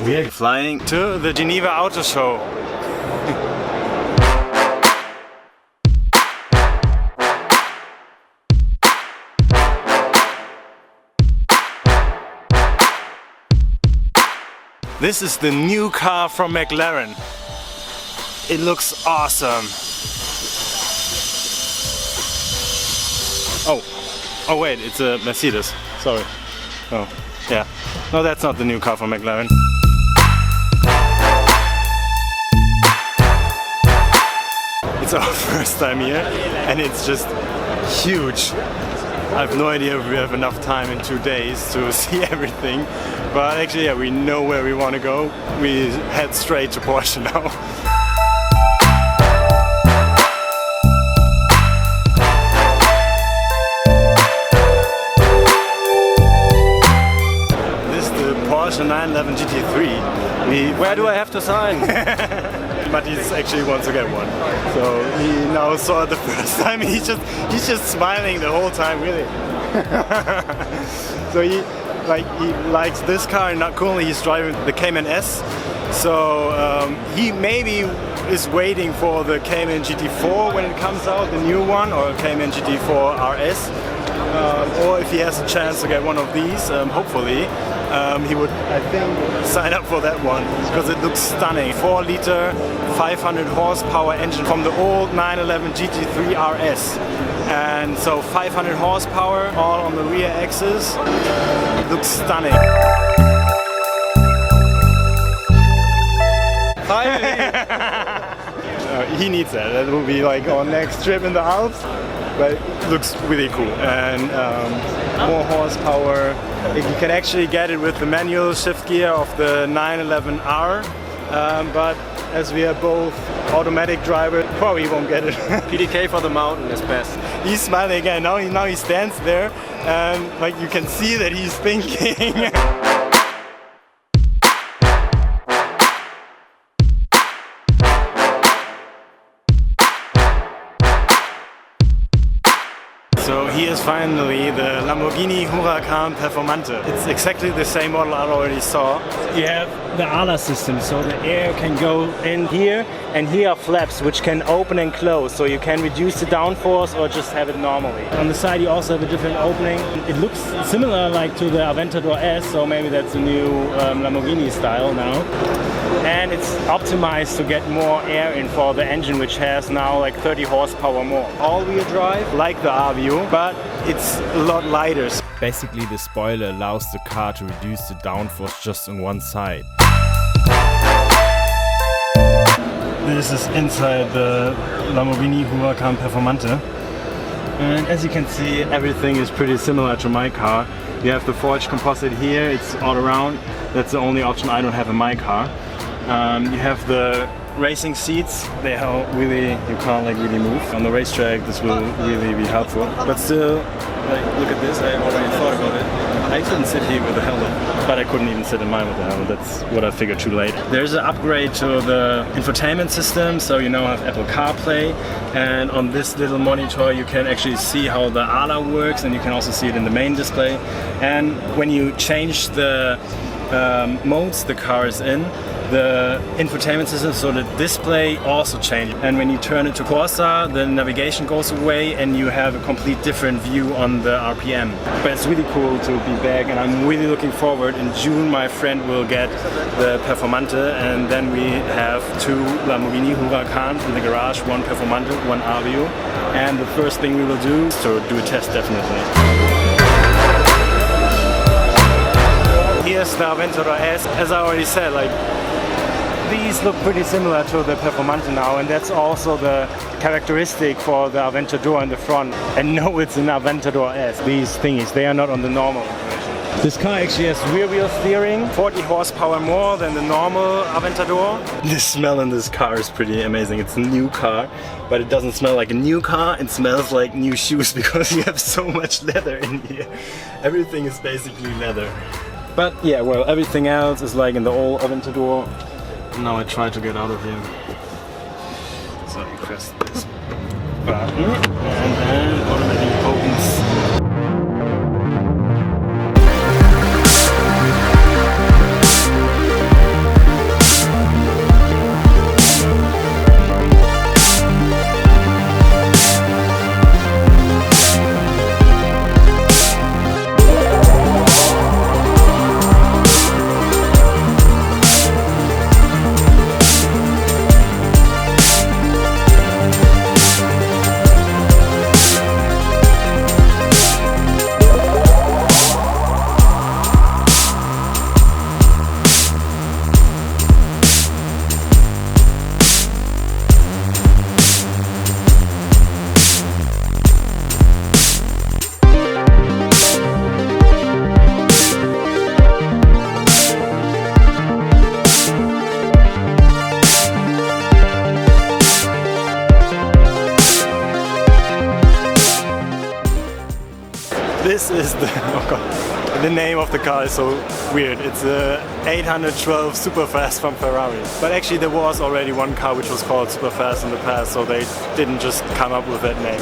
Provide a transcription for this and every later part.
We are flying to the Geneva Autoshow. This is the new car from McLaren. It looks awesome. Oh wait, it's a Mercedes. Sorry. Oh, yeah. No, that's not the new car from McLaren. It's our first time here and it's just huge. I have no idea if we have enough time in 2 days to see everything, but actually yeah, we know where we want to go. We head straight to Porsche now. This is the Porsche 911 GT3. Where do I have to sign? Mathis actually wants to get one, so he now saw it the first time. He's just smiling the whole time, really. So he likes this car, and not currently he's driving the Cayman S. So he maybe is waiting for the Cayman GT4 when it comes out, the new one, or Cayman GT4 RS. Or if he has a chance to get one of these, hopefully, he would, I think, sign up for that one because it looks stunning. 4-liter, 500 horsepower engine from the old 911 GT3 RS. And so 500 horsepower, all on the rear axis. It looks stunning. He needs that. That will be like our next trip in the Alps. But it looks really cool, and more horsepower. You can actually get it with the manual shift gear of the 911R, but as we are both automatic drivers, probably won't get it. PDK for the mountain is best. He's smiling again. Now he stands there, and like you can see that he's thinking. So here's finally the Lamborghini Huracán Performante. It's exactly the same model I already saw. You have the ALA system, so the air can go in here, and here are flaps which can open and close, so you can reduce the downforce or just have it normally. On the side you also have a different opening. It looks similar like to the Aventador S, so maybe that's a new Lamborghini style now. And it's optimized to get more air in for the engine, which has now like 30 horsepower more. All-wheel drive, like the RVU, but it's a lot lighter. Basically, the spoiler allows the car to reduce the downforce just on one side. This is inside the Lamborghini Huracán Performante. And as you can see, everything is pretty similar to my car. You have the forged composite here, it's all around. That's the only option I don't have in my car. You have the racing seats. They are really, you can't like really move. On the racetrack this will really be helpful. But still, like, look at this, I already thought about it. I couldn't sit here with a helmet, but I couldn't even sit in mine with a helmet. That's what I figured too late. There's an upgrade to the infotainment system, so you now have Apple CarPlay, and on this little monitor you can actually see how the ALA works, and you can also see it in the main display. And when you change the modes the car is in, the infotainment system, so the display also changes. And when you turn it to Corsa, the navigation goes away and you have a complete different view on the RPM. But it's really cool to be back, and I'm really looking forward. In June my friend will get the Performante, and then we have 2 Lamborghini Huracán in the garage, 1 Performante, 1 RVU. And the first thing we will do is to do a test, definitely. Here's the Aventador S. As I already said, like, these look pretty similar to the Performante now, and that's also the characteristic for the Aventador in the front. And no, it's an Aventador S. These thingies, they are not on the normal version. This car actually has rear wheel steering, 40 horsepower more than the normal Aventador. The smell in this car is pretty amazing. It's a new car, but it doesn't smell like a new car, it smells like new shoes because you have so much leather in here. Everything is basically leather. But yeah, well, everything else is like in the old Aventador. Now I try to get out of here. So you press this button and then automatically opens. The name of the car is so weird. It's the 812 Superfast from Ferrari. But actually there was already one car which was called Superfast in the past, so they didn't just come up with that name.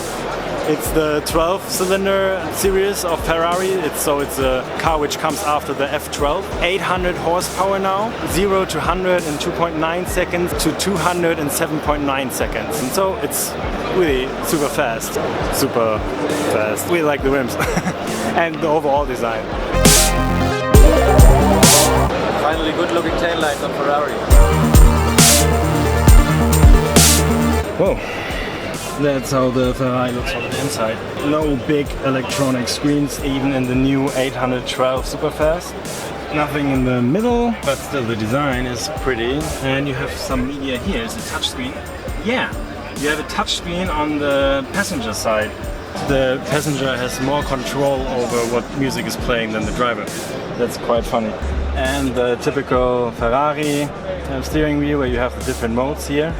It's the 12-cylinder series of Ferrari. It's a car which comes after the F12. 800 horsepower now, 0 to 100 in 2.9 seconds to 207.9 seconds. And so it's really super fast. Super fast. We like the rims and the overall design. Finally, good looking taillights on Ferrari. Whoa. That's how the Ferrari looks on the inside. No big electronic screens, even in the new 812 Superfast. Nothing in the middle, but still the design is pretty. And you have some media here. It's a touchscreen. Yeah, you have a touchscreen on the passenger side. The passenger has more control over what music is playing than the driver. That's quite funny. And the typical Ferrari steering wheel where you have the different modes here.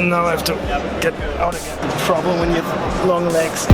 Now I have to get out again. Problem when you have long legs.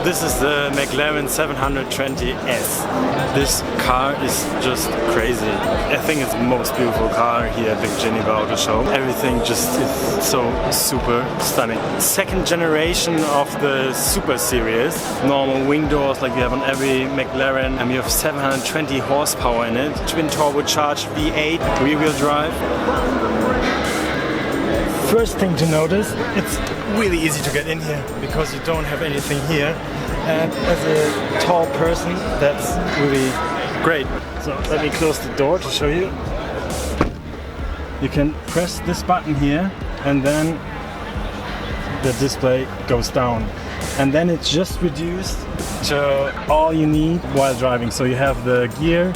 This is the McLaren 720S. This car is just crazy. I think it's the most beautiful car here at the Geneva Autoshow. Everything just is so super stunning. Second generation of the Super Series. Normal wing doors like you have on every McLaren. And you have 720 horsepower in it. Twin turbocharged V8 rear-wheel drive. First thing to notice, it's really easy to get in here because you don't have anything here. And as a tall person, that's really great. So let me close the door to show you. You can press this button here and then the display goes down. And then it's just reduced to all you need while driving. So you have the gear,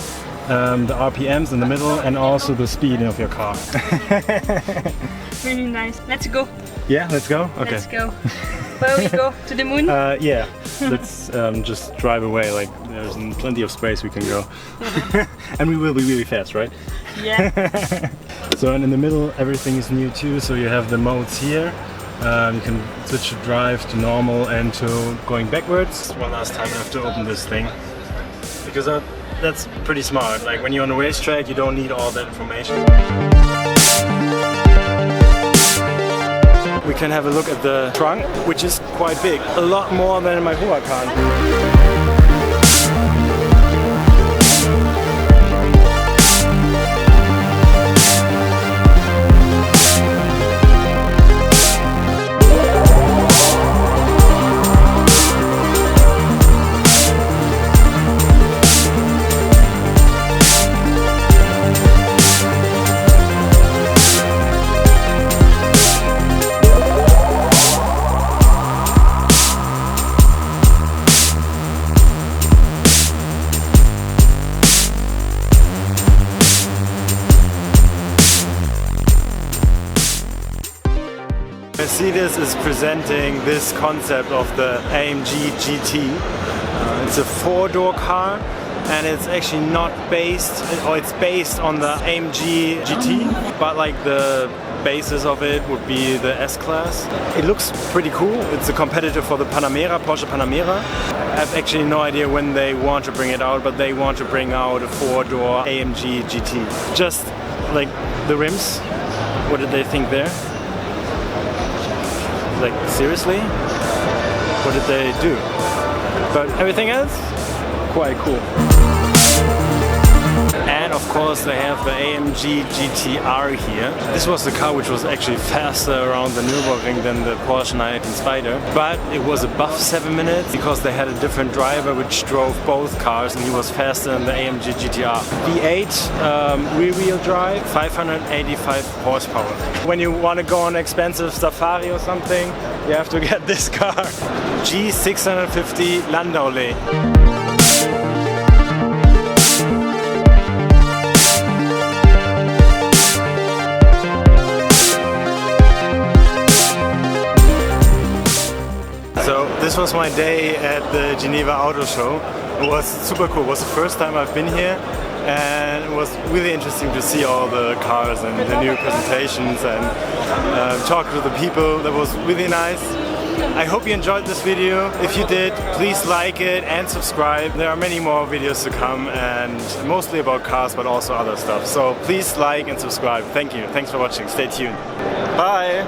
the RPMs in the middle, and also the speed of your car. Really nice. Let's go. Yeah, let's go? Okay. Let's go. Where we go? To the moon? Yeah, let's just drive away. Like there's plenty of space we can go. And we will be really fast, right? Yeah. So and in the middle everything is new too. So you have the modes here. You can switch to drive to normal and to going backwards. One last time I have to open this thing. Because that's pretty smart. Like when you're on a racetrack you don't need all that information. We can have a look at the trunk, which is quite big. A lot more than in my Huracán. Mercedes is presenting this concept of the AMG GT. It's a four-door car and it's actually not based, or it's based on the AMG GT, but like the basis of it would be the S-Class. It looks pretty cool. It's a competitor for the Panamera, Porsche Panamera. I have actually no idea when they want to bring it out, but they want to bring out a four-door AMG GT. Just like the rims, what did they think there? Like seriously? What did they do? But everything else, quite cool. And of course they have the AMG GTR here. This was the car which was actually faster around the Nürburgring than the Porsche 918 Spider, but it was above 7 minutes because they had a different driver which drove both cars and he was faster than the AMG GTR. V8 rear-wheel drive, 585 horsepower. When you want to go on an expensive safari or something, you have to get this car. G650 Landaulet. So this was my day at the Geneva Autoshow. It was super cool. It was the first time I've been here and it was really interesting to see all the cars and the new presentations and talk to the people. That was really nice. I hope you enjoyed this video. If you did, please like it and subscribe. There are many more videos to come and mostly about cars but also other stuff. So please like and subscribe. Thank you. Thanks for watching. Stay tuned. Bye!